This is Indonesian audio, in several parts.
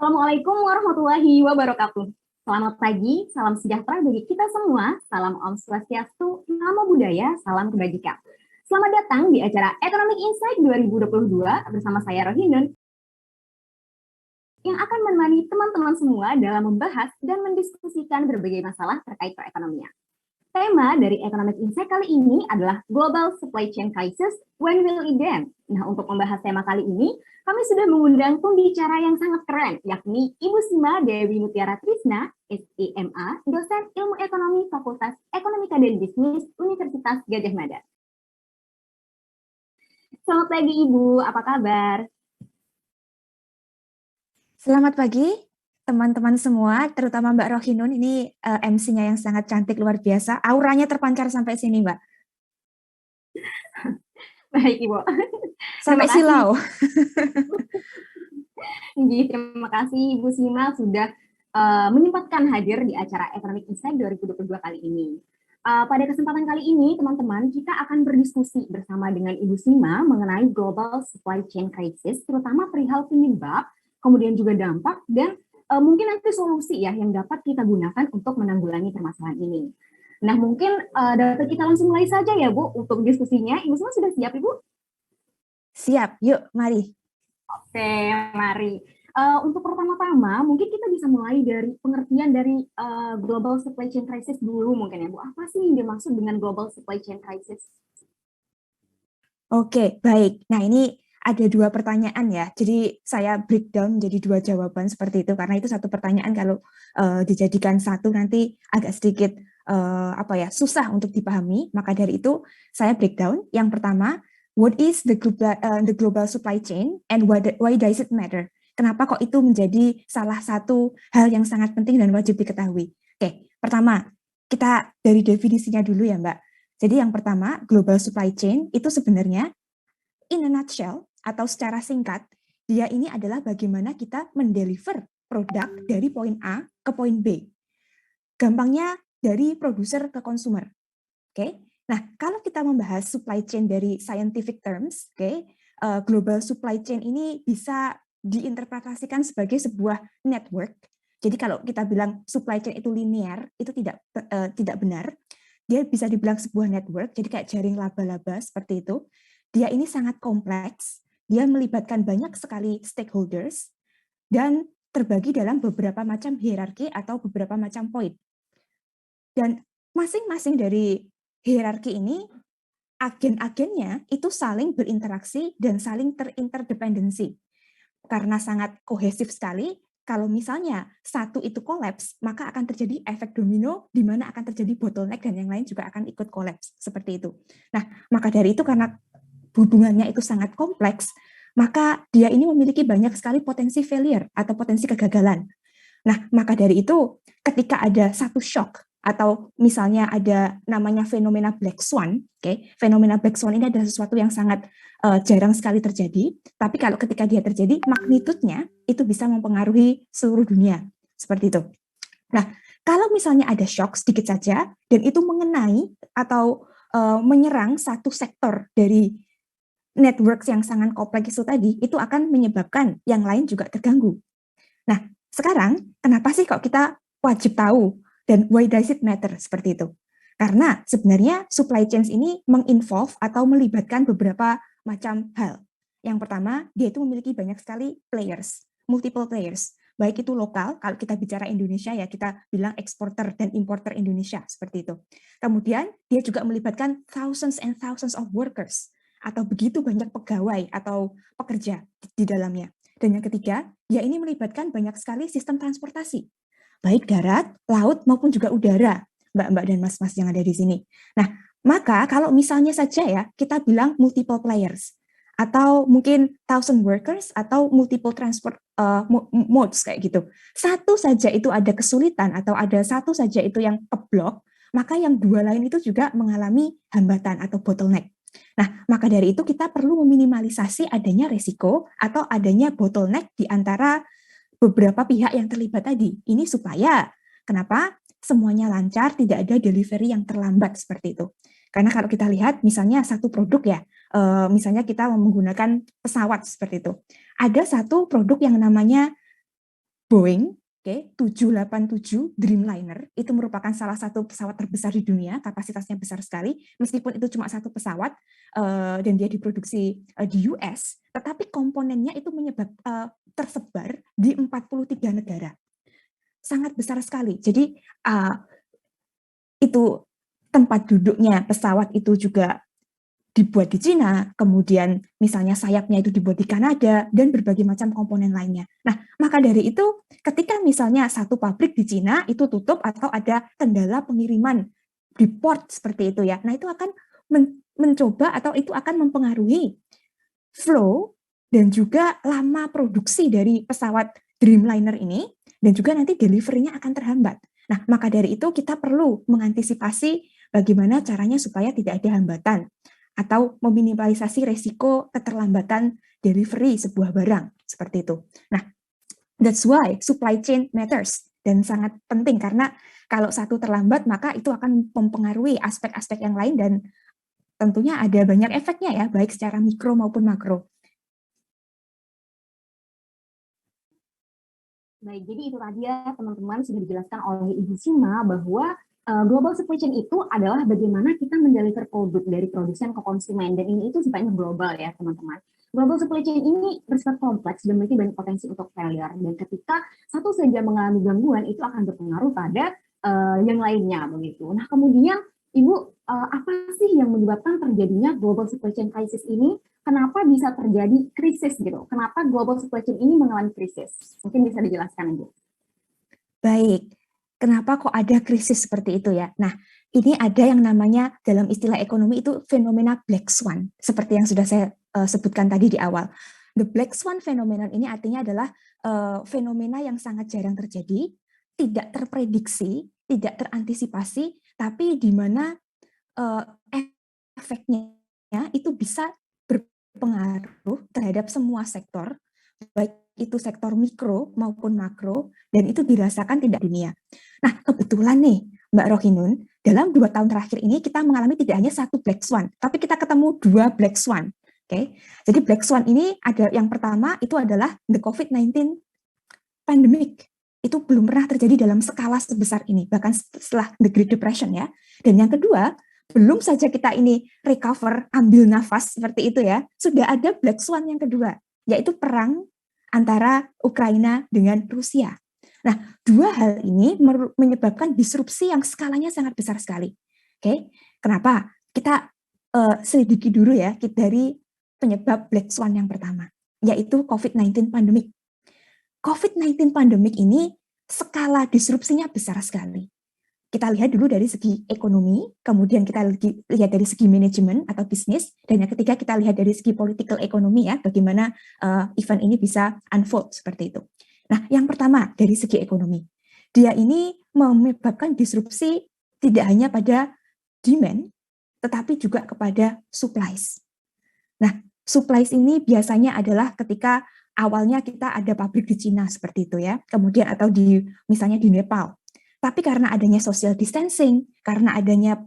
Assalamualaikum warahmatullahi wabarakatuh. Selamat pagi, salam sejahtera bagi kita semua. Salam Om Swastiastu, Namo Buddhaya, salam kebajikan. Selamat datang di acara Economic Insight 2022 bersama saya Rohindun yang akan menemani teman-teman semua dalam membahas dan mendiskusikan berbagai masalah terkait perekonomian. Tema dari Economic Insight kali ini adalah Global Supply Chain Crisis, When Will It End? Nah, untuk membahas tema kali ini, kami sudah mengundang pembicara yang sangat keren, yakni Ibu Sima Dewi Mutiara Trisna, SEMA, dosen Ilmu Ekonomi Fakultas Ekonomika dan Bisnis Universitas Gadjah Mada. Selamat pagi Ibu, apa kabar? Selamat pagi teman-teman semua, terutama Mbak Rohinun, ini MC-nya yang sangat cantik luar biasa, auranya terpancar sampai sini Mbak. Baik Ibu. Sampai silau. Terima kasih Ibu Sima sudah menyempatkan hadir di acara Economic Insight 2022 kali ini. Pada kesempatan kali ini, teman-teman, kita akan berdiskusi bersama dengan Ibu Sima mengenai global supply chain crisis, terutama perihal penyebab, kemudian juga dampak, dan mungkin nanti solusi ya yang dapat kita gunakan untuk menanggulangi permasalahan ini. Nah, mungkin dapat kita langsung mulai saja ya, Bu, untuk diskusinya. Ibu Sima sudah siap, Ibu? Siap, yuk, mari. Oke, mari. Untuk pertama-tama, mungkin kita bisa mulai dari pengertian dari global supply chain crisis dulu mungkin ya, Bu. Apa sih yang dimaksud dengan global supply chain crisis? Oke, baik. Nah, ini ada dua pertanyaan ya. Jadi saya breakdown jadi dua jawaban seperti itu, karena itu satu pertanyaan kalau dijadikan satu nanti agak sedikit susah untuk dipahami. Maka dari itu saya breakdown. Yang pertama, what is the global supply chain and why does it matter? Kenapa kok itu menjadi salah satu hal yang sangat penting dan wajib diketahui? Oke, pertama, kita dari definisinya dulu ya Mbak. Jadi yang pertama, global supply chain itu sebenarnya in a nutshell atau secara singkat, dia ini adalah bagaimana kita mendeliver produk dari poin A ke poin B. Gampangnya dari produser ke consumer. Oke. Nah, kalau kita membahas supply chain dari scientific terms, global supply chain ini bisa diinterpretasikan sebagai sebuah network. Jadi kalau kita bilang supply chain itu linear, itu tidak benar. Dia bisa dibilang sebuah network, jadi kayak jaring laba-laba seperti itu. Dia ini sangat kompleks, dia melibatkan banyak sekali stakeholders, dan terbagi dalam beberapa macam hierarki atau beberapa macam poin. Dan masing-masing dari hierarki ini, agen-agennya itu saling berinteraksi dan saling terinterdependensi. Karena sangat kohesif sekali, kalau misalnya satu itu kolaps, maka akan terjadi efek domino, di mana akan terjadi bottleneck dan yang lain juga akan ikut kolaps, seperti itu. Nah, maka dari itu karena hubungannya itu sangat kompleks, maka dia ini memiliki banyak sekali potensi failure atau potensi kegagalan. Nah, maka dari itu ketika ada satu shock atau misalnya ada namanya fenomena black swan, fenomena black swan ini adalah sesuatu yang sangat jarang sekali terjadi, tapi kalau ketika dia terjadi, magnitudenya itu bisa mempengaruhi seluruh dunia, seperti itu. Nah, kalau misalnya ada shock sedikit saja, dan itu mengenai atau menyerang satu sektor dari networks yang sangat kompleks itu tadi, itu akan menyebabkan yang lain juga terganggu. Nah, sekarang kenapa sih kok kita wajib tahu dan why does it matter seperti itu? Karena sebenarnya supply chains ini menginvolve atau melibatkan beberapa macam hal. Yang pertama, dia itu memiliki banyak sekali players, multiple players. Baik itu lokal, kalau kita bicara Indonesia ya kita bilang eksporter dan importer Indonesia, seperti itu. Kemudian dia juga melibatkan thousands and thousands of workers, atau begitu banyak pegawai atau pekerja di dalamnya. Dan yang ketiga, dia ini melibatkan banyak sekali sistem transportasi, baik darat, laut, maupun juga udara, Mbak-mbak dan mas-mas yang ada di sini. Nah, maka kalau misalnya saja ya, kita bilang multiple players, atau mungkin thousand workers, atau multiple transport modes kayak gitu. Satu saja itu ada kesulitan, atau ada satu saja itu yang keblok, maka yang dua lain itu juga mengalami hambatan atau bottleneck. Nah, maka dari itu kita perlu meminimalisasi adanya resiko atau adanya bottleneck di antara beberapa pihak yang terlibat tadi. Ini supaya, kenapa? Semuanya lancar, tidak ada delivery yang terlambat seperti itu. Karena kalau kita lihat misalnya satu produk ya, misalnya kita menggunakan pesawat seperti itu. Ada satu produk yang namanya Boeing, oke, 787 Dreamliner, itu merupakan salah satu pesawat terbesar di dunia, kapasitasnya besar sekali, meskipun itu cuma satu pesawat, dan dia diproduksi di US, tetapi komponennya itu tersebar di 43 negara. Sangat besar sekali. Jadi, itu tempat duduknya pesawat itu juga dibuat di Cina, kemudian misalnya sayapnya itu dibuat di Kanada, dan berbagai macam komponen lainnya. Nah, maka dari itu, ketika misalnya satu pabrik di Cina itu tutup atau ada kendala pengiriman di port seperti itu ya, nah itu akan mencoba atau itu akan mempengaruhi flow dan juga lama produksi dari pesawat Dreamliner ini, dan juga nanti delivery-nya akan terhambat. Nah, maka dari itu kita perlu mengantisipasi bagaimana caranya supaya tidak ada hambatan atau meminimalisasi resiko keterlambatan delivery sebuah barang, seperti itu. Nah, that's why supply chain matters, dan sangat penting karena kalau satu terlambat, maka itu akan mempengaruhi aspek-aspek yang lain, dan tentunya ada banyak efeknya ya, baik secara mikro maupun makro. Baik, jadi itu tadi ya teman-teman sudah dijelaskan oleh Ibu Sima bahwa global supply chain itu adalah bagaimana kita mendeliver produk dari produsen ke konsumen, dan ini itu sifatnya global ya teman-teman. Global supply chain ini bersifat kompleks dan memiliki banyak potensi untuk failure, dan ketika satu saja mengalami gangguan itu akan berpengaruh pada yang lainnya begitu. Nah kemudian Ibu, apa sih yang menyebabkan terjadinya global supply chain crisis ini? Kenapa bisa terjadi krisis gitu? Kenapa global supply chain ini mengalami krisis? Mungkin bisa dijelaskan, Ibu. Baik, kenapa kok ada krisis seperti itu ya? Nah, ini ada yang namanya dalam istilah ekonomi itu fenomena black swan, seperti yang sudah saya sebutkan tadi di awal. The black swan phenomenon ini artinya adalah fenomena yang sangat jarang terjadi, tidak terprediksi, tidak terantisipasi, tapi di mana efeknya itu bisa berpengaruh terhadap semua sektor, baik itu sektor mikro maupun makro, dan itu dirasakan tidak dunia. Nah, kebetulan nih, Mbak Rohinun, dalam 2 tahun terakhir ini kita mengalami tidak hanya satu black swan, tapi kita ketemu 2 black swan. Oke, jadi black swan ini ada yang pertama itu adalah the COVID-19 pandemic. Itu belum pernah terjadi dalam skala sebesar ini, bahkan setelah the Great Depression ya. Dan yang kedua, belum saja kita ini recover, ambil nafas seperti itu ya, sudah ada black swan yang kedua, yaitu perang antara Ukraina dengan Rusia. Nah, 2 hal ini menyebabkan disrupsi yang skalanya sangat besar sekali. Oke, kenapa? Kita selidiki dulu ya dari penyebab black swan yang pertama, yaitu COVID-19 pandemic. COVID-19 pandemic ini skala disrupsinya besar sekali. Kita lihat dulu dari segi ekonomi, kemudian kita lihat dari segi manajemen atau bisnis, dan yang ketiga kita lihat dari segi political ekonomi ya, bagaimana event ini bisa unfold seperti itu. Nah, yang pertama dari segi ekonomi, dia ini menyebabkan disrupsi tidak hanya pada demand, tetapi juga kepada supplies. Nah, supplies ini biasanya adalah ketika awalnya kita ada pabrik di Cina seperti itu ya, kemudian atau di misalnya di Nepal. Tapi karena adanya social distancing, karena adanya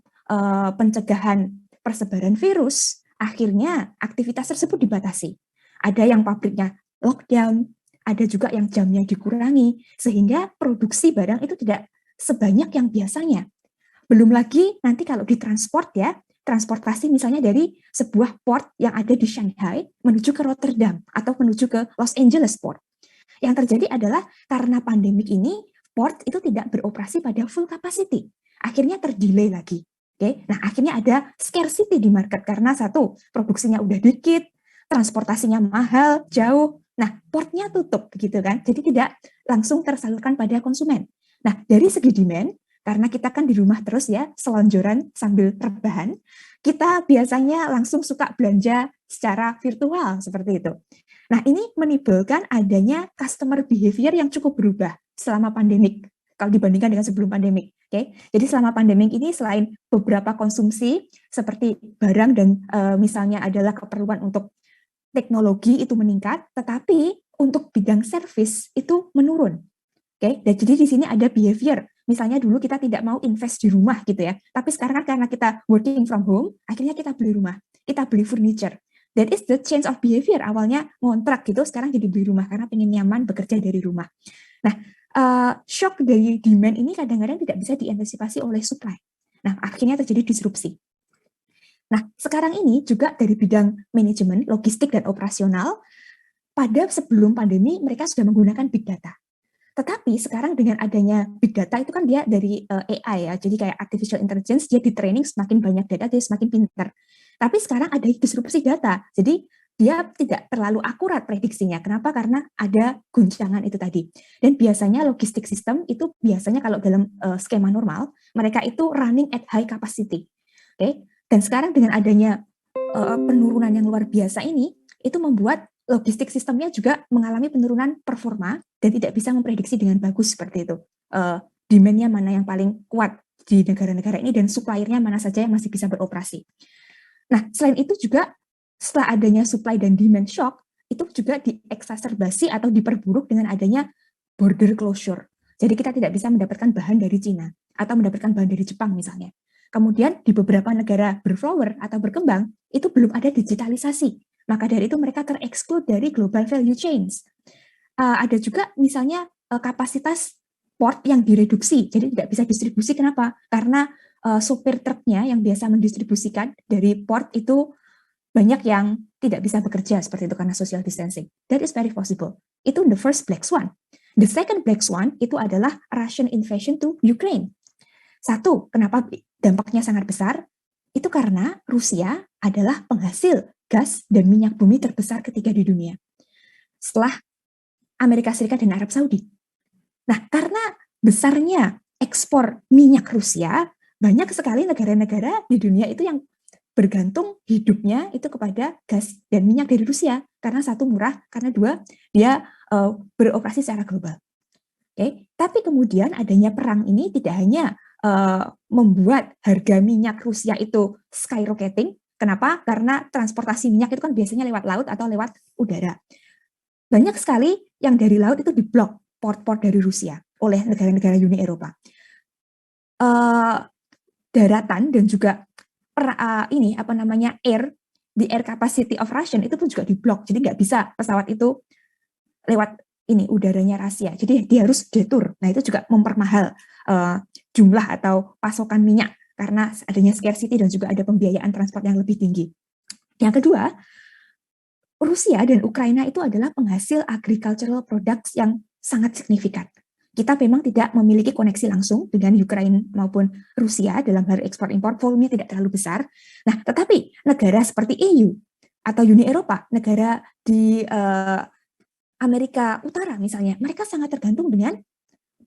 pencegahan persebaran virus, akhirnya aktivitas tersebut dibatasi. Ada yang pabriknya lockdown, ada juga yang jamnya dikurangi, sehingga produksi barang itu tidak sebanyak yang biasanya. Belum lagi nanti kalau ditransport ya, transportasi misalnya dari sebuah port yang ada di Shanghai menuju ke Rotterdam atau menuju ke Los Angeles port. Yang terjadi adalah karena pandemik ini, port itu tidak beroperasi pada full capacity. Akhirnya terdelay lagi. Oke, nah akhirnya ada scarcity di market karena satu, produksinya udah dikit, transportasinya mahal, jauh. Nah, portnya tutup begitu kan. Jadi tidak langsung tersalurkan pada konsumen. Nah, dari segi demand, karena kita kan di rumah terus ya, selonjoran sambil rebahan, kita biasanya langsung suka belanja secara virtual seperti itu. Nah, ini menimbulkan adanya customer behavior yang cukup berubah selama pandemik, kalau dibandingkan dengan sebelum pandemik. Oke, jadi selama pandemik ini selain beberapa konsumsi seperti barang dan misalnya adalah keperluan untuk teknologi itu meningkat, tetapi untuk bidang service itu menurun. Oke, dan jadi di sini ada behavior. Misalnya dulu kita tidak mau invest di rumah gitu ya, tapi sekarang karena kita working from home, akhirnya kita beli rumah, kita beli furniture. That is the change of behavior. Awalnya ngontrak gitu, sekarang jadi beli rumah karena pengen nyaman bekerja dari rumah. Nah, shock dari demand ini kadang-kadang tidak bisa diantisipasi oleh supply. Nah, akhirnya terjadi disrupsi. Nah, sekarang ini juga dari bidang manajemen, logistik, dan operasional, pada sebelum pandemi mereka sudah menggunakan big data. Tetapi sekarang dengan adanya big data itu kan dia dari AI ya, jadi kayak artificial intelligence, dia di training semakin banyak data, dia semakin pintar. Tapi sekarang ada disrupsi data, jadi dia tidak terlalu akurat prediksinya. Kenapa? Karena ada guncangan itu tadi. Dan biasanya logistik sistem itu biasanya kalau dalam skema normal, mereka itu running at high capacity. Oke, dan sekarang dengan adanya penurunan yang luar biasa ini, itu membuat logistik sistemnya juga mengalami penurunan performa dan tidak bisa memprediksi dengan bagus seperti itu. Demand-nya mana yang paling kuat di negara-negara ini dan suppliernya mana saja yang masih bisa beroperasi. Nah, selain itu juga setelah adanya supply dan demand shock, itu juga dieksaserbasi atau diperburuk dengan adanya border closure. Jadi kita tidak bisa mendapatkan bahan dari Cina atau mendapatkan bahan dari Jepang misalnya. Kemudian di beberapa negara berflower atau berkembang, itu belum ada digitalisasi. Maka dari itu mereka tereksklud dari global value chains. Ada juga misalnya kapasitas port yang direduksi, jadi tidak bisa distribusi. Kenapa? Karena supir truknya yang biasa mendistribusikan dari port itu banyak yang tidak bisa bekerja seperti itu karena social distancing. That is very possible. Itu the first black swan. The second black swan itu adalah Russian invasion to Ukraine. Satu, kenapa dampaknya sangat besar? Itu karena Rusia adalah penghasil gas dan minyak bumi terbesar ketiga di dunia. Setelah Amerika Serikat dan Arab Saudi. Nah, karena besarnya ekspor minyak Rusia, banyak sekali negara-negara di dunia itu yang bergantung hidupnya itu kepada gas dan minyak dari Rusia. Karena satu murah, karena dua dia beroperasi secara global. Oke, tapi kemudian adanya perang ini tidak hanya membuat harga minyak Rusia itu skyrocketing. Kenapa? Karena transportasi minyak itu kan biasanya lewat laut atau lewat udara. Banyak sekali yang dari laut itu diblok port-port dari Rusia oleh negara-negara Uni Eropa. Daratan dan juga ini apa namanya the air capacity of Russian itu pun juga diblok. Jadi nggak bisa pesawat itu lewat ini udaranya Rusia. Jadi dia harus detour. Nah, itu juga mempermahal jumlah atau pasokan minyak karena adanya scarcity dan juga ada pembiayaan transport yang lebih tinggi. Yang kedua, Rusia dan Ukraina itu adalah penghasil agricultural products yang sangat signifikan. Kita memang tidak memiliki koneksi langsung dengan Ukraina maupun Rusia dalam hal ekspor-impor, volumenya tidak terlalu besar. Nah, tetapi negara seperti EU atau Uni Eropa, negara di Amerika Utara misalnya, mereka sangat tergantung dengan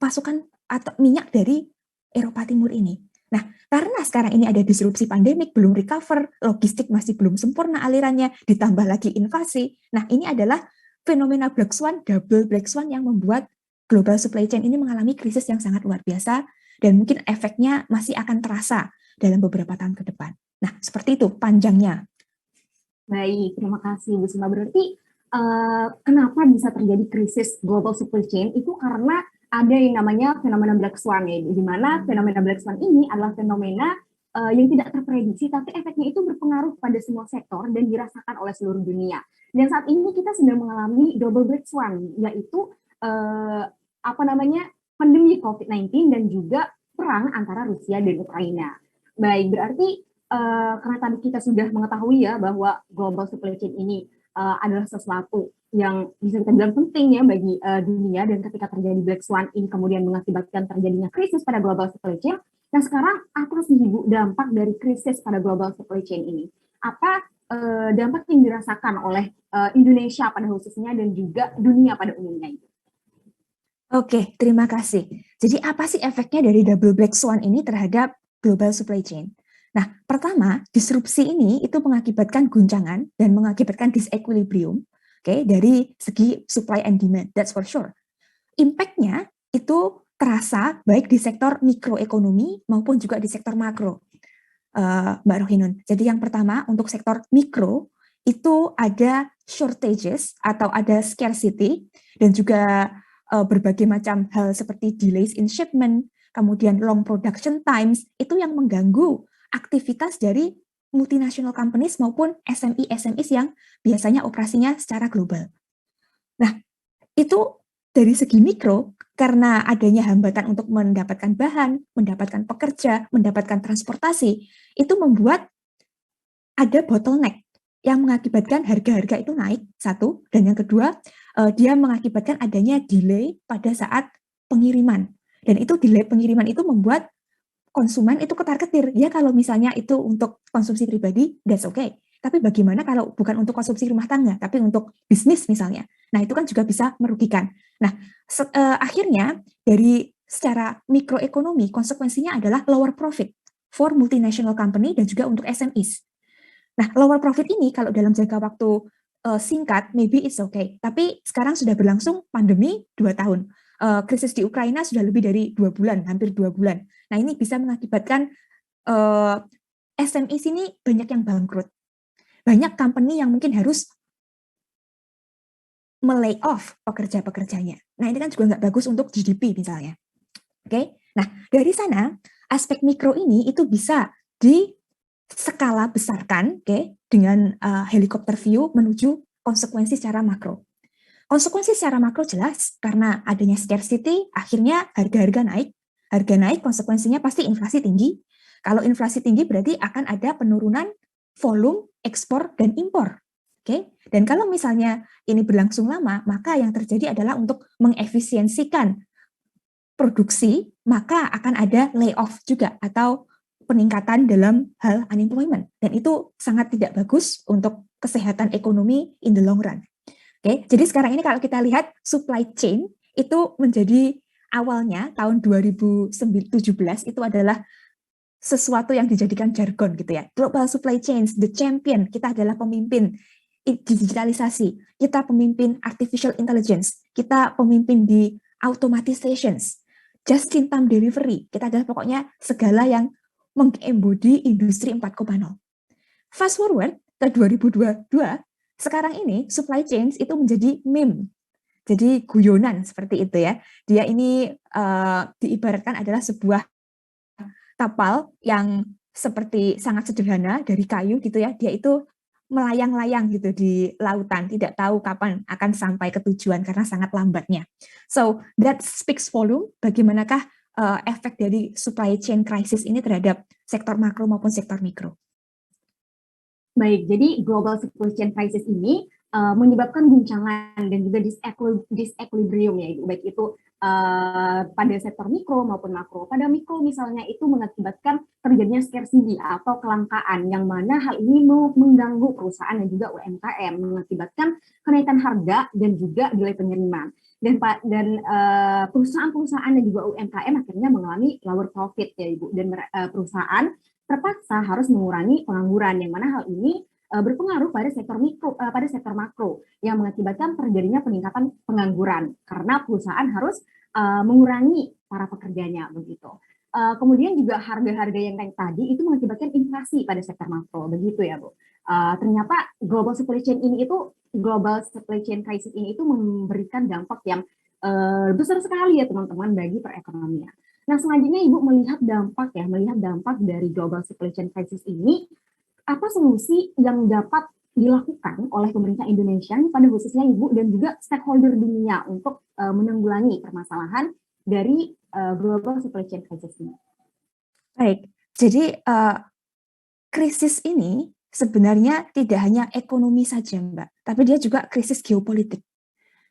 pasokan atau minyak dari Eropa Timur ini. Nah, karena sekarang ini ada disrupsi pandemik, belum recover, logistik masih belum sempurna alirannya, ditambah lagi invasi. Nah, ini adalah fenomena Black Swan, double Black Swan yang membuat global supply chain ini mengalami krisis yang sangat luar biasa dan mungkin efeknya masih akan terasa dalam beberapa tahun ke depan. Nah, seperti itu panjangnya. Baik, terima kasih Bu Sima. Berarti kenapa bisa terjadi krisis global supply chain itu karena ada yang namanya fenomena Black Swan ya, di mana fenomena Black Swan ini adalah fenomena yang tidak terprediksi, tapi efeknya itu berpengaruh pada semua sektor dan dirasakan oleh seluruh dunia. Dan saat ini kita sedang mengalami double Black Swan, yaitu pandemi COVID-19 dan juga perang antara Rusia dan Ukraina. Baik, berarti karena tadi kita sudah mengetahui ya bahwa global supply chain ini adalah sesuatu yang bisa kita bilang penting ya bagi dunia, dan ketika terjadi Black Swan ini kemudian mengakibatkan terjadinya krisis pada global supply chain. Nah, sekarang apa sih Bu dampak dari krisis pada global supply chain ini? Apa dampak yang dirasakan oleh Indonesia pada khususnya dan juga dunia pada umumnya itu? Oke, terima kasih. Jadi apa sih efeknya dari double Black Swan ini terhadap global supply chain? Nah, pertama, disrupsi ini itu mengakibatkan guncangan dan mengakibatkan disequilibrium, dari segi supply and demand, that's for sure. Impact-nya itu terasa baik di sektor mikroekonomi maupun juga di sektor makro, Mbak Rohinun. Jadi yang pertama, untuk sektor mikro, itu ada shortages atau ada scarcity, dan juga berbagai macam hal seperti delays in shipment, kemudian long production times, itu yang mengganggu aktivitas dari multinational companies maupun SME-SMEs yang biasanya operasinya secara global. Nah, itu dari segi mikro, karena adanya hambatan untuk mendapatkan bahan, mendapatkan pekerja, mendapatkan transportasi, itu membuat ada bottleneck yang mengakibatkan harga-harga itu naik, satu, dan yang kedua, dia mengakibatkan adanya delay pada saat pengiriman. Dan itu delay pengiriman itu membuat konsumen itu ketar-ketir. Ya kalau misalnya itu untuk konsumsi pribadi, that's okay. Tapi bagaimana kalau bukan untuk konsumsi rumah tangga, tapi untuk bisnis misalnya. Nah itu kan juga bisa merugikan. Nah akhirnya dari secara mikroekonomi, konsekuensinya adalah lower profit for multinational company dan juga untuk SMEs. Nah lower profit ini kalau dalam jangka waktu singkat, maybe it's okay. Tapi sekarang sudah berlangsung pandemi 2 tahun. Krisis di Ukraina sudah lebih dari 2 bulan, hampir 2 bulan. Nah ini bisa mengakibatkan SME sini banyak yang bangkrut. Banyak company yang mungkin harus melay off pekerja-pekerjanya. Nah ini kan juga nggak bagus untuk GDP misalnya. Oke, nah dari sana aspek mikro ini itu bisa di skala besarkan, dengan helikopter view menuju konsekuensi secara makro. Konsekuensi secara makro jelas karena adanya scarcity, akhirnya harga-harga naik. Harga naik konsekuensinya pasti inflasi tinggi. Kalau inflasi tinggi berarti akan ada penurunan volume ekspor dan impor. Oke, dan kalau misalnya ini berlangsung lama, maka yang terjadi adalah untuk mengefisiensikan produksi, maka akan ada layoff juga atau peningkatan dalam hal unemployment. Dan itu sangat tidak bagus untuk kesehatan ekonomi in the long run. Oke, jadi sekarang ini kalau kita lihat supply chain itu menjadi awalnya tahun 2017 itu adalah sesuatu yang dijadikan jargon gitu ya. Global supply chains, the champion, kita adalah pemimpin digitalisasi, kita pemimpin artificial intelligence, kita pemimpin di automatizations, just in time delivery, kita adalah pokoknya segala yang mengembodi industri 4.0. Fast forward ke 2022, sekarang ini supply chains itu menjadi meme, jadi guyonan seperti itu ya. Dia ini diibaratkan adalah sebuah kapal yang seperti sangat sederhana dari kayu gitu ya. Dia itu melayang-layang gitu di lautan, tidak tahu kapan akan sampai ke tujuan karena sangat lambatnya. So that speaks volume. Bagaimanakah efek dari supply chain crisis ini terhadap sektor makro maupun sektor mikro? Baik, jadi global supply chain crisis ini menyebabkan guncangan dan juga disequilibrium ya, baik itu pada sektor mikro maupun makro. Pada mikro misalnya itu mengakibatkan terjadinya scarcity atau kelangkaan, yang mana hal ini mengganggu perusahaan dan juga UMKM, mengakibatkan kenaikan harga dan juga delay pengiriman. Dan perusahaan-perusahaan dan juga UMKM akhirnya mengalami lower profit ya Ibu, dan perusahaan terpaksa harus mengurangi pengangguran, yang mana hal ini berpengaruh pada sektor mikro, pada sektor makro, yang mengakibatkan terjadinya peningkatan pengangguran karena perusahaan harus mengurangi para pekerjanya begitu. Kemudian juga harga-harga yang kayak tadi itu mengakibatkan inflasi pada sektor makro begitu ya Bu. Ternyata global supply chain crisis ini itu memberikan dampak yang besar sekali ya teman-teman bagi perekonomian. Nah selanjutnya Ibu melihat dampak dari global supply chain crisis ini, apa solusi yang dapat dilakukan oleh pemerintah Indonesia pada khususnya Ibu dan juga stakeholder dunia untuk menanggulangi permasalahan dari global supply chain crisis ini? Baik, jadi krisis ini sebenarnya tidak hanya ekonomi saja Mbak, tapi dia juga krisis geopolitik.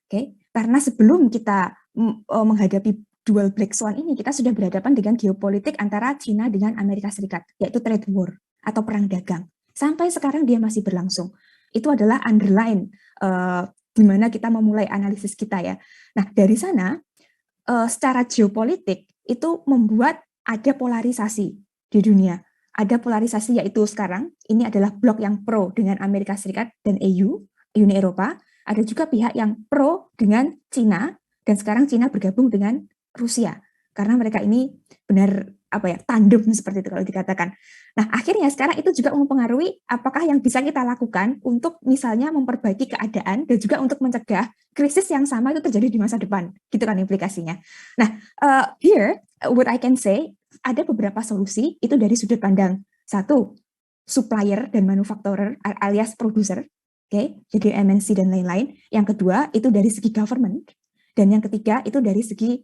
Oke, karena sebelum kita menghadapi dual black swan ini, kita sudah berhadapan dengan geopolitik antara China dengan Amerika Serikat, yaitu trade war atau perang dagang. Sampai sekarang dia masih berlangsung. Itu adalah underline di mana kita memulai analisis kita ya. Nah, dari sana secara geopolitik itu membuat ada polarisasi di dunia. Ada polarisasi yaitu sekarang ini adalah blok yang pro dengan Amerika Serikat dan EU, Uni Eropa. Ada juga pihak yang pro dengan China, dan sekarang China bergabung dengan Rusia karena mereka ini benar tandem seperti itu kalau dikatakan. Nah, akhirnya sekarang itu juga mempengaruhi apakah yang bisa kita lakukan untuk misalnya memperbaiki keadaan dan juga untuk mencegah krisis yang sama itu terjadi di masa depan. Gitu kan implikasinya. Nah, here what I can say, ada beberapa solusi itu dari sudut pandang satu, supplier dan manufacturer alias producer, jadi MNC dan lain-lain. Yang kedua itu dari segi government, dan yang ketiga itu dari segi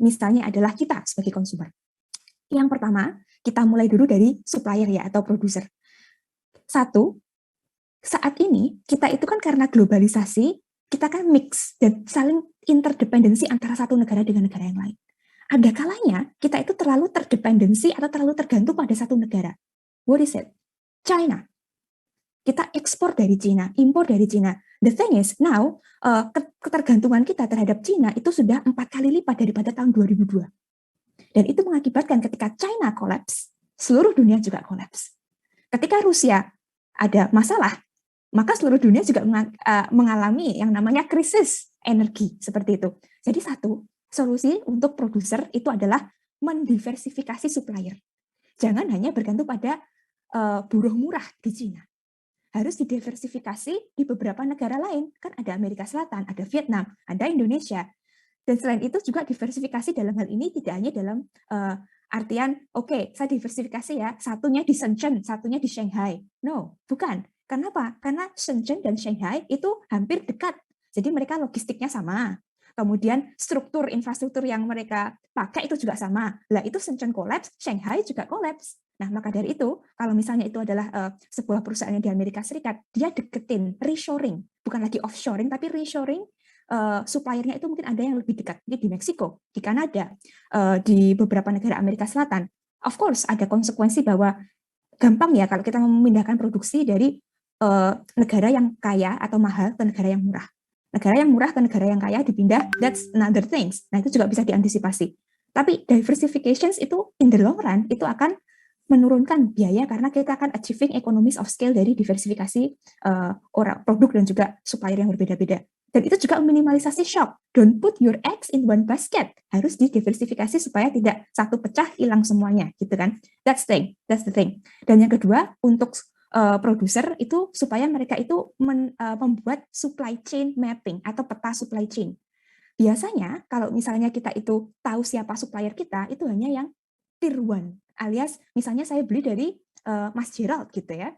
misalnya adalah kita sebagai konsumer. Yang pertama, kita mulai dulu dari supplier ya atau produser. Satu, saat ini kita itu kan karena globalisasi, kita kan mix dan saling interdependensi antara satu negara dengan negara yang lain. Ada kalanya kita itu terlalu terdependensi atau terlalu tergantung pada satu negara. What is it? China. Kita ekspor dari Cina, impor dari Cina. The thing is, now, ketergantungan kita terhadap Cina itu sudah 4 kali lipat daripada tahun 2002. Dan itu mengakibatkan ketika China collapse, seluruh dunia juga collapse. Ketika Rusia ada masalah, maka seluruh dunia juga mengalami yang namanya krisis energi, seperti itu. Jadi satu, solusi untuk produser itu adalah mendiversifikasi supplier. Jangan hanya bergantung pada buruh murah di Cina. Harus didiversifikasi di beberapa negara lain. Kan ada Amerika Selatan, ada Vietnam, ada Indonesia. Dan selain itu juga diversifikasi dalam hal ini tidak hanya dalam artian, oke, saya diversifikasi ya, satunya di Shenzhen, satunya di Shanghai. No, bukan. Kenapa? Karena Shenzhen dan Shanghai itu hampir dekat. Jadi mereka logistiknya sama. Kemudian struktur infrastruktur yang mereka pakai itu juga sama. Lah itu Shenzhen collapse, Shanghai juga collapse. Nah, maka dari itu, kalau misalnya itu adalah sebuah perusahaan yang di Amerika Serikat, dia deketin reshoring, bukan lagi offshoring, tapi reshoring, suppliernya itu mungkin ada yang lebih dekat, di Meksiko, di Kanada, di beberapa negara Amerika Selatan. Of course, ada konsekuensi bahwa gampang ya kalau kita memindahkan produksi dari negara yang kaya atau mahal ke negara yang murah. Negara yang murah ke negara yang kaya dipindah, that's another things. Nah, itu juga bisa diantisipasi. Tapi diversification itu in the long run, itu akan menurunkan biaya karena kita akan achieving economies of scale dari diversifikasi orang produk dan juga supplier yang berbeda-beda. Dan itu juga meminimalisasi shock. Don't put your eggs in one basket. Harus didiversifikasi supaya tidak satu pecah hilang semuanya, gitu kan? That's the thing. Dan yang kedua, untuk produser itu supaya mereka itu membuat supply chain mapping atau peta supply chain. Biasanya kalau misalnya kita itu tahu siapa supplier kita, itu hanya yang tier 1, alias misalnya saya beli dari Mas Gerald gitu ya.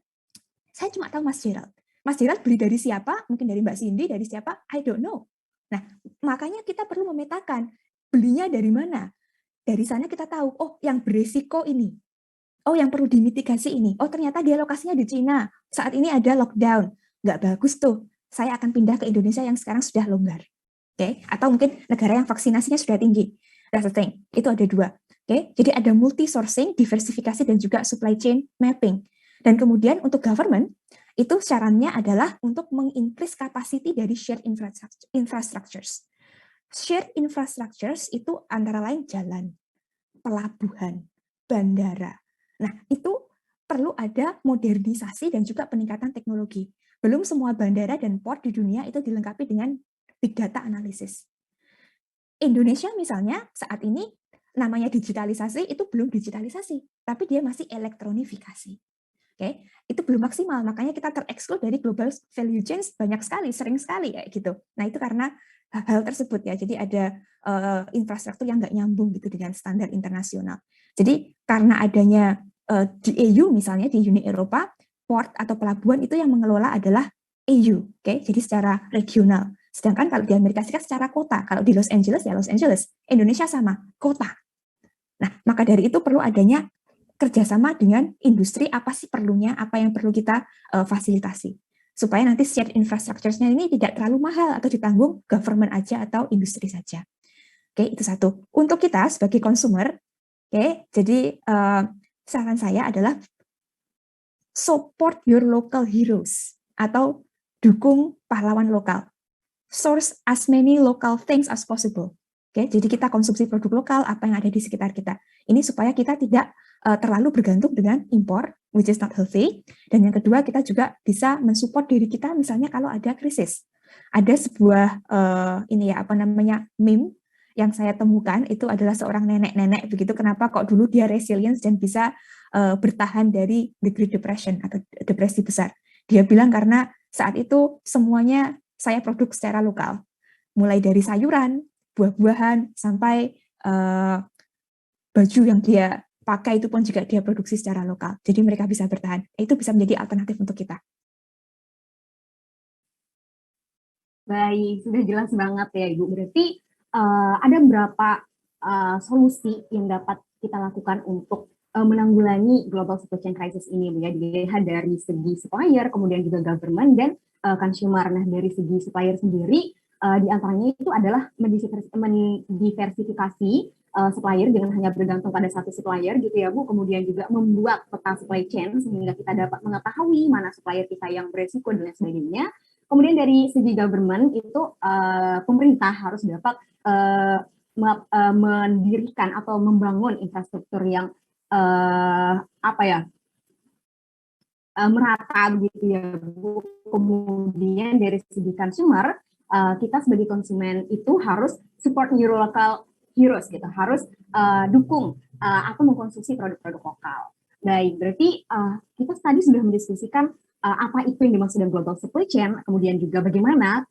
Saya cuma tahu Mas Gerald. Mas Gerald beli dari siapa? Mungkin dari Mbak Cindy, dari siapa? I don't know. Nah, makanya kita perlu memetakan belinya dari mana. Dari sana kita tahu, oh yang beresiko ini. Oh yang perlu dimitigasi ini. Oh ternyata dia lokasinya di Cina. Saat ini ada lockdown. Nggak bagus tuh. Saya akan pindah ke Indonesia yang sekarang sudah longgar. Oke, atau mungkin negara yang vaksinasinya sudah tinggi. That's the thing. Itu ada 2. Oke, jadi ada multi sourcing, diversifikasi dan juga supply chain mapping. Dan kemudian untuk government itu sarannya adalah untuk mengincrease capacity dari shared infrastructures. Shared infrastructures itu antara lain jalan, pelabuhan, bandara. Nah, itu perlu ada modernisasi dan juga peningkatan teknologi. Belum semua bandara dan port di dunia itu dilengkapi dengan big data analysis. Indonesia misalnya saat ini namanya digitalisasi itu belum digitalisasi, tapi dia masih elektronifikasi. Oke, itu belum maksimal, makanya kita tereksklud dari global value chains banyak sekali, sering sekali kayak gitu. Nah itu karena hal tersebut ya, jadi ada infrastruktur yang nggak nyambung gitu dengan standar internasional. Jadi karena adanya di EU misalnya di Uni Eropa, port atau pelabuhan itu yang mengelola adalah EU, oke, jadi secara regional. Sedangkan kalau di Amerika Serikat secara kota, kalau di Los Angeles ya Los Angeles, Indonesia sama, kota. Nah, maka dari itu perlu adanya kerjasama dengan industri, apa sih perlunya, apa yang perlu kita fasilitasi. Supaya nanti shared infrastructure-nya ini tidak terlalu mahal atau ditanggung government aja atau industri saja. Oke, itu satu. Untuk kita sebagai consumer, oke, jadi saran saya adalah support your local heroes atau dukung pahlawan lokal. Source as many local things as possible. Oke, jadi kita konsumsi produk lokal apa yang ada di sekitar kita. Ini supaya kita tidak terlalu bergantung dengan impor, which is not healthy. Dan yang kedua, kita juga bisa mensupport diri kita misalnya kalau ada krisis. Ada sebuah ini ya apa namanya meme yang saya temukan itu adalah seorang nenek-nenek begitu. Kenapa kok dulu dia resilience dan bisa bertahan dari the Great Depression atau depresi besar. Dia bilang karena saat itu semuanya saya produk secara lokal, mulai dari sayuran, buah-buahan, sampai baju yang dia pakai itu pun juga dia produksi secara lokal. Jadi mereka bisa bertahan. Itu bisa menjadi alternatif untuk kita. Baik, sudah jelas banget ya Ibu. Berarti ada beberapa solusi yang dapat kita lakukan untuk menanggulangi global supply chain crisis ini, ya, dilihat dari segi supplier, kemudian juga government dan consumer. Nah, dari segi supplier sendiri, di antaranya itu adalah mendiversifikasi supplier, jangan hanya bergantung pada satu supplier gitu ya Bu, kemudian juga membuat peta supply chain sehingga kita dapat mengetahui mana supplier kita yang beresiko dan lain sebagainya. Kemudian dari segi government itu pemerintah harus dapat mendirikan atau membangun infrastruktur yang merata begitu ya Bu. Kemudian dari segi consumer, kita sebagai konsumen itu harus support your local heroes gitu, harus dukung atau mengkonsumsi produk-produk lokal. Baik, berarti kita tadi sudah mendiskusikan apa itu yang dimaksud dengan global supply chain, kemudian juga bagaimana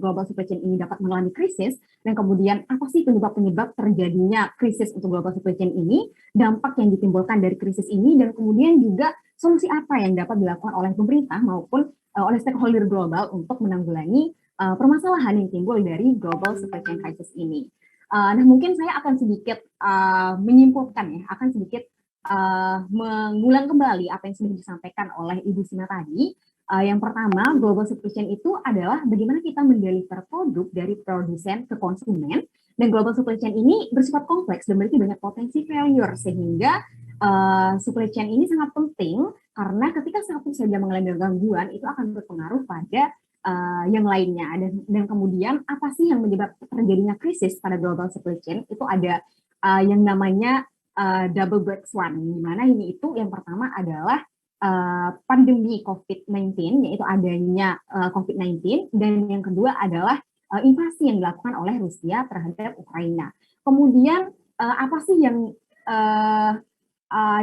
global supply chain ini dapat mengalami krisis, dan kemudian apa sih penyebab-penyebab terjadinya krisis untuk global supply chain ini, dampak yang ditimbulkan dari krisis ini, dan kemudian juga solusi apa yang dapat dilakukan oleh pemerintah maupun oleh stakeholder global untuk menanggulangi permasalahan yang timbul dari global supply chain crisis ini. Nah, mungkin saya akan sedikit menyimpulkan ya, akan sedikit mengulang kembali apa yang sudah disampaikan oleh Ibu Sina tadi. Yang pertama, global supply chain itu adalah bagaimana kita mendeliver produk dari produsen ke konsumen, dan global supply chain ini bersifat kompleks dan memiliki banyak potensi failure, sehingga supply chain ini sangat penting karena ketika satu saja mengalami gangguan itu akan berpengaruh pada yang lainnya. Dan kemudian apa sih yang menyebabkan terjadinya krisis pada global supply chain? Itu ada yang namanya double black swan, di mana ini itu yang pertama adalah pandemi COVID-19, yaitu adanya COVID-19, dan yang kedua adalah invasi yang dilakukan oleh Rusia terhadap Ukraina. Kemudian apa sih yang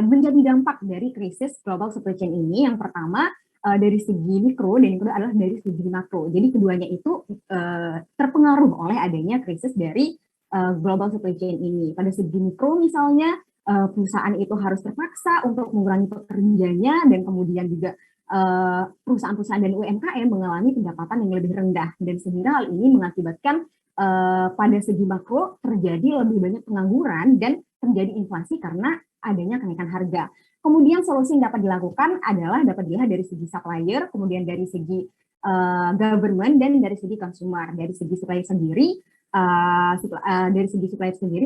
menjadi dampak dari krisis global supply chain ini? Yang pertama dari segi mikro, dan yang kedua adalah dari segi makro. Jadi keduanya itu terpengaruh oleh adanya krisis dari global supply chain ini. Pada segi mikro misalnya, perusahaan itu harus terpaksa untuk mengurangi pekerjanya, dan kemudian juga perusahaan-perusahaan dan UMKM mengalami pendapatan yang lebih rendah, dan sehingga hal ini mengakibatkan pada segi makro terjadi lebih banyak pengangguran dan terjadi inflasi karena adanya kenaikan harga. Kemudian solusi yang dapat dilakukan adalah dapat dilihat dari segi supplier, kemudian dari segi government, dan dari segi consumer. Dari segi supplier sendiri,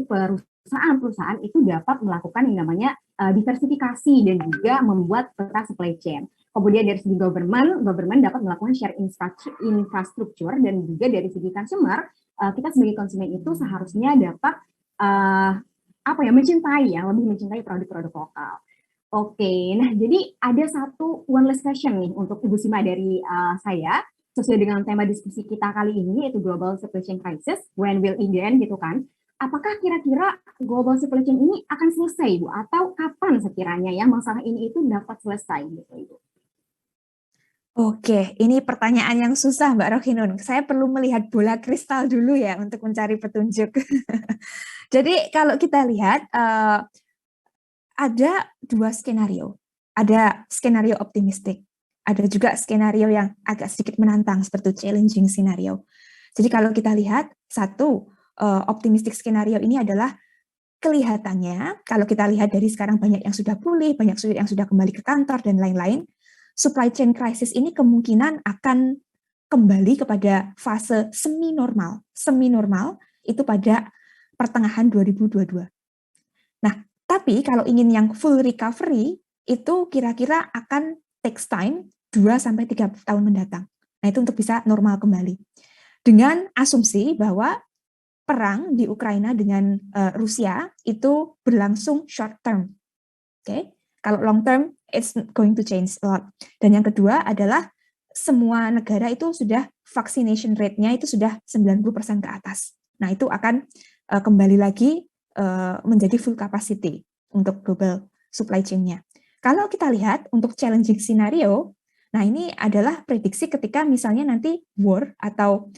perusahaan-perusahaan itu dapat melakukan yang namanya diversifikasi dan juga membuat peta supply chain. Kemudian dari segi government dapat melakukan share infrastruktur, dan juga dari segi consumer, kita sebagai konsumen itu seharusnya dapat lebih mencintai produk-produk lokal. Oke, nah jadi ada satu one last question nih untuk Ibu Sima dari saya, sesuai dengan tema diskusi kita kali ini, yaitu Global Supply Chain Crisis, when will it end gitu kan. Apakah kira-kira global supply chain ini akan selesai, Bu? Atau kapan sekiranya ya masalah ini itu dapat selesai gitu, Ibu? Oke, ini pertanyaan yang susah Mbak Rohinun. Saya perlu melihat bola kristal dulu ya untuk mencari petunjuk. Jadi kalau kita lihat, ada dua skenario. Ada skenario optimistik, ada juga skenario yang agak sedikit menantang seperti challenging scenario. Jadi kalau kita lihat, satu optimistik skenario ini adalah kelihatannya, kalau kita lihat dari sekarang banyak yang sudah pulih, banyak yang sudah kembali ke kantor dan lain-lain, supply chain crisis ini kemungkinan akan kembali kepada fase semi-normal. Semi-normal itu pada pertengahan 2022. Nah, tapi kalau ingin yang full recovery, itu kira-kira akan takes time 2-3 tahun mendatang. Nah, itu untuk bisa normal kembali. Dengan asumsi bahwa perang di Ukraina dengan Rusia itu berlangsung short term. Oke, kalau long term, it's going to change a lot. Dan yang kedua adalah semua negara itu sudah vaccination rate-nya itu sudah 90% ke atas. Nah, itu akan kembali lagi menjadi full capacity untuk global supply chain-nya. Kalau kita lihat untuk challenging scenario, nah ini adalah prediksi ketika misalnya nanti war atau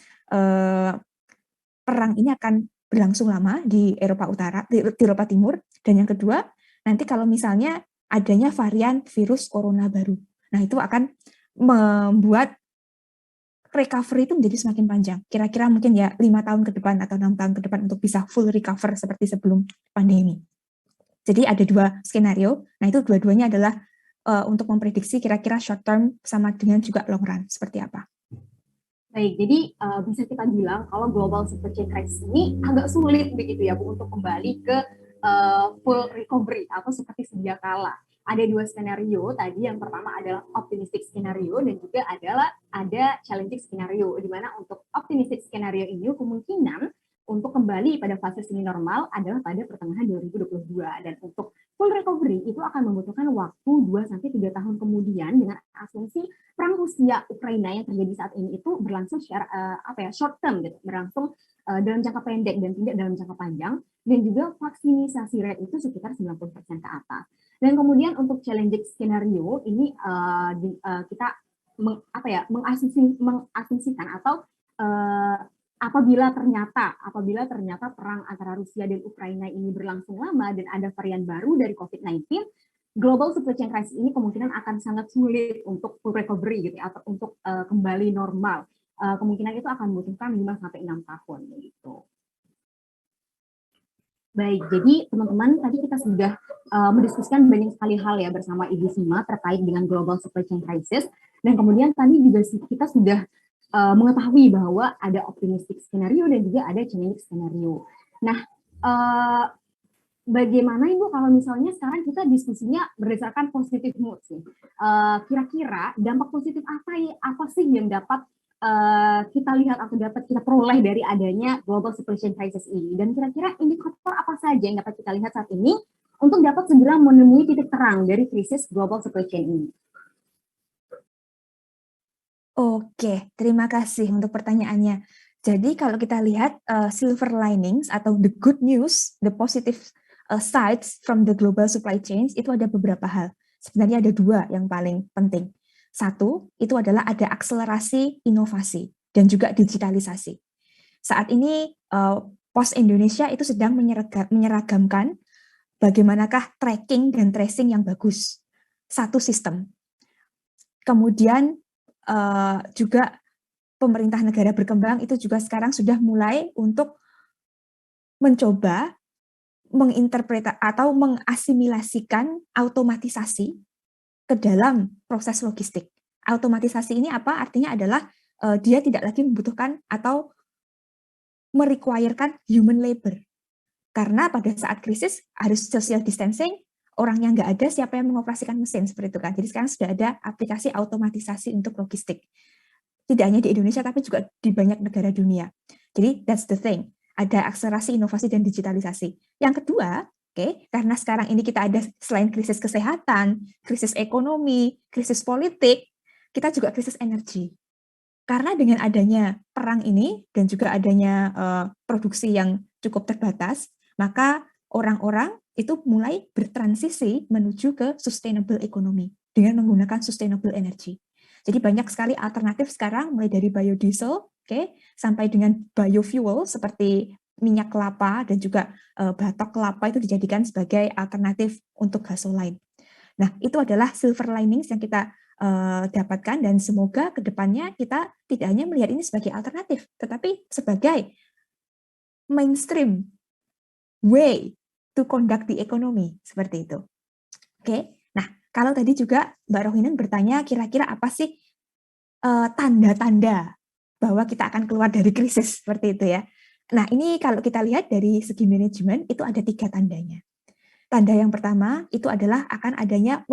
perang ini akan berlangsung lama di Eropa Utara, di Eropa Timur, dan yang kedua, nanti kalau misalnya adanya varian virus corona baru. Nah, itu akan membuat recovery itu menjadi semakin panjang. Kira-kira mungkin ya 5 tahun ke depan atau 6 tahun ke depan untuk bisa full recover seperti sebelum pandemi. Jadi ada 2 skenario. Nah itu dua-duanya adalah untuk memprediksi kira-kira short term sama dengan juga long run seperti apa. Baik, jadi bisa kita bilang kalau global supply chain crisis ini agak sulit begitu ya Bu untuk kembali ke full recovery atau seperti sedia kala. Ada 2 skenario tadi, yang pertama adalah optimistic skenario dan juga ada challenging skenario, di mana untuk optimistic skenario ini kemungkinan untuk kembali pada fase semi normal adalah pada pertengahan 2022, dan untuk full recovery itu akan membutuhkan waktu 2-3 tahun kemudian, dengan asumsi perang Rusia Ukraina yang terjadi saat ini itu berlangsung secara short term gitu, berlangsung dalam jangka pendek dan tidak dalam jangka panjang, dan juga vaksinisasi rate itu sekitar 90% ke atas. Dan kemudian untuk challenging skenario ini kita mengasumsikan atau apabila ternyata perang antara Rusia dan Ukraina ini berlangsung lama dan ada varian baru dari COVID-19, global supply chain crisis ini kemungkinan akan sangat sulit untuk full recovery gitu ya, atau untuk kembali normal. Kemungkinan itu akan membutuhkan 5-6 tahun gitu. Baik, jadi teman-teman tadi kita sudah mendiskusikan banyak sekali hal ya bersama Ibu Sima terkait dengan global supply chain crisis, dan kemudian tadi juga kita sudah mengetahui bahwa ada optimistic skenario dan juga ada challenging skenario. Nah, bagaimana Ibu kalau misalnya sekarang kita diskusinya berdasarkan positive mood sih? Kira-kira dampak positif apa sih yang dapat kita lihat atau dapat kita peroleh dari adanya global supply chain crisis ini, dan kira-kira indikator apa saja yang dapat kita lihat saat ini untuk dapat segera menemui titik terang dari krisis global supply chain ini? Oke, terima kasih untuk pertanyaannya. Jadi kalau kita lihat silver linings atau the good news, the positive sides from the global supply chains, itu ada beberapa hal. Sebenarnya ada 2 yang paling penting. 1, itu adalah ada akselerasi inovasi dan juga digitalisasi. Saat ini Pos Indonesia itu sedang menyeragamkan bagaimanakah tracking dan tracing yang bagus. Satu sistem. Kemudian juga pemerintah negara berkembang itu juga sekarang sudah mulai untuk mencoba menginterpretasi atau mengasimilasikan automatisasi ke dalam proses logistik. Automatisasi ini apa? Artinya adalah dia tidak lagi membutuhkan atau merequirekan human labor. Karena pada saat krisis harus social distancing, orangnya nggak ada, siapa yang mengoperasikan mesin seperti itu kan. Jadi sekarang sudah ada aplikasi automatisasi untuk logistik. Tidak hanya di Indonesia, tapi juga di banyak negara dunia. Jadi that's the thing. Ada akselerasi inovasi dan digitalisasi. Yang kedua, karena sekarang ini kita ada selain krisis kesehatan, krisis ekonomi, krisis politik, kita juga krisis energi. Karena dengan adanya perang ini dan juga adanya produksi yang cukup terbatas, maka orang-orang itu mulai bertransisi menuju ke sustainable economy dengan menggunakan sustainable energy. Jadi banyak sekali alternatif sekarang, mulai dari biodiesel, sampai dengan biofuel seperti minyak kelapa dan juga batok kelapa itu dijadikan sebagai alternatif untuk gasoline. Nah, itu adalah silver linings yang kita dapatkan, dan semoga ke depannya kita tidak hanya melihat ini sebagai alternatif, tetapi sebagai mainstream way to conduct the economy, seperti itu. Nah, kalau tadi juga Mbak Rohinen bertanya kira-kira apa sih tanda-tanda bahwa kita akan keluar dari krisis, seperti itu ya. Nah, ini kalau kita lihat dari segi manajemen, itu ada 3 tandanya. Tanda yang pertama itu adalah akan adanya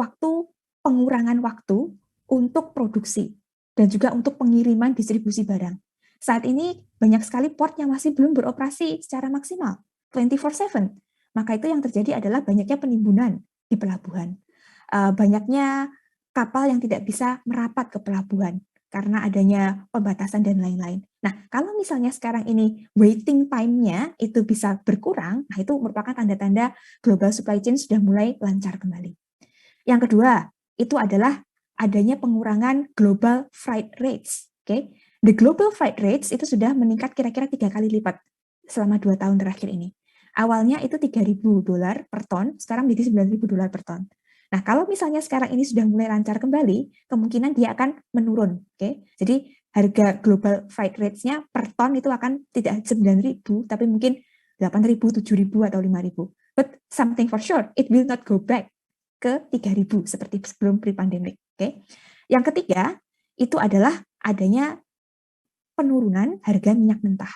pengurangan waktu untuk produksi dan juga untuk pengiriman distribusi barang. Saat ini banyak sekali port yang masih belum beroperasi secara maksimal 24/7. Maka itu yang terjadi adalah banyaknya penimbunan di pelabuhan. Banyaknya kapal yang tidak bisa merapat ke pelabuhan karena adanya pembatasan dan lain-lain. Nah, kalau misalnya sekarang ini waiting time-nya itu bisa berkurang, nah itu merupakan tanda-tanda global supply chain sudah mulai lancar kembali. Yang kedua, itu adalah adanya pengurangan global freight rates. The global freight rates itu sudah meningkat kira-kira 3 kali lipat selama 2 tahun terakhir ini. Awalnya itu $3.000 per ton, sekarang menjadi $9.000 per ton. Nah, kalau misalnya sekarang ini sudah mulai lancar kembali, kemungkinan dia akan menurun. Jadi harga global freight rates-nya per ton itu akan tidak 9.000, tapi mungkin 8.000, 7.000, atau 5.000. But something for sure, it will not go back ke 3.000 seperti sebelum pre-pandemic. Oke. Yang ketiga, itu adalah adanya penurunan harga minyak mentah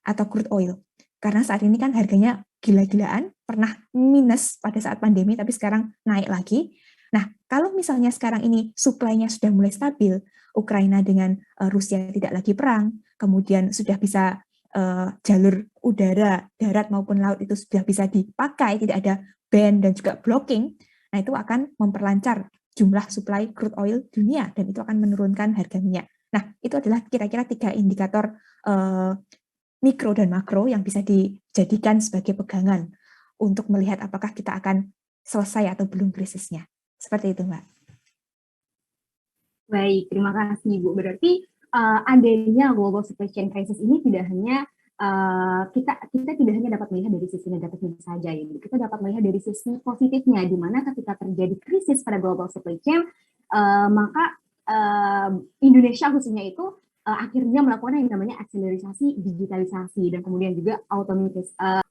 atau crude oil. Karena saat ini kan harganya gila-gilaan, pernah minus pada saat pandemi, tapi sekarang naik lagi. Nah, kalau misalnya sekarang ini supply-nya sudah mulai stabil, Ukraina dengan Rusia tidak lagi perang, kemudian sudah bisa jalur udara, darat maupun laut itu sudah bisa dipakai, tidak ada ban dan juga blocking, nah itu akan memperlancar jumlah supply crude oil dunia dan itu akan menurunkan harga minyak. Nah, itu adalah kira-kira 3 indikator mikro dan makro yang bisa dijadikan sebagai pegangan untuk melihat apakah kita akan selesai atau belum krisisnya. Seperti itu, Mbak. Baik, terima kasih, Bu. Berarti adanya global supply chain crisis ini tidak hanya kita tidak hanya dapat melihat dari sisi negatifnya saja, ya. Kita dapat melihat dari sisi positifnya, di mana ketika terjadi krisis pada global supply chain, maka Indonesia khususnya itu akhirnya melakukan yang namanya akselerasi digitalisasi dan kemudian juga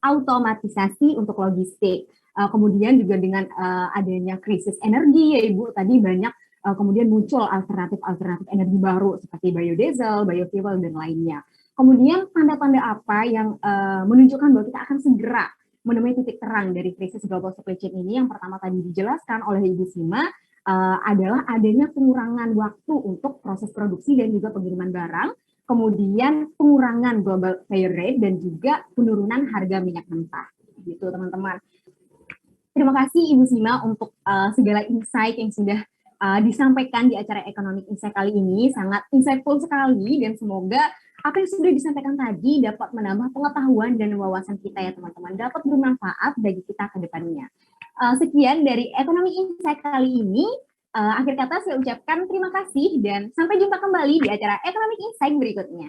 automatisasi untuk logistik. Kemudian juga dengan adanya krisis energi, ya Ibu, tadi banyak kemudian muncul alternatif energi baru seperti biodiesel, biofuel, dan lainnya. Kemudian tanda-tanda apa yang menunjukkan bahwa kita akan segera menemui titik terang dari krisis global supply chain ini? Yang pertama tadi dijelaskan oleh Ibu Sima, adalah adanya pengurangan waktu untuk proses produksi dan juga pengiriman barang, kemudian pengurangan global fair rate, dan juga penurunan harga minyak mentah. Gitu, teman-teman. Terima kasih Ibu Sima untuk segala insight yang sudah disampaikan di acara Economic Insight kali ini. Sangat insightful sekali, dan semoga apa yang sudah disampaikan tadi dapat menambah pengetahuan dan wawasan kita ya teman-teman, dapat bermanfaat bagi kita ke depannya. Sekian dari Economic Insight kali ini. Akhir kata saya ucapkan terima kasih dan sampai jumpa kembali di acara Economic Insight berikutnya.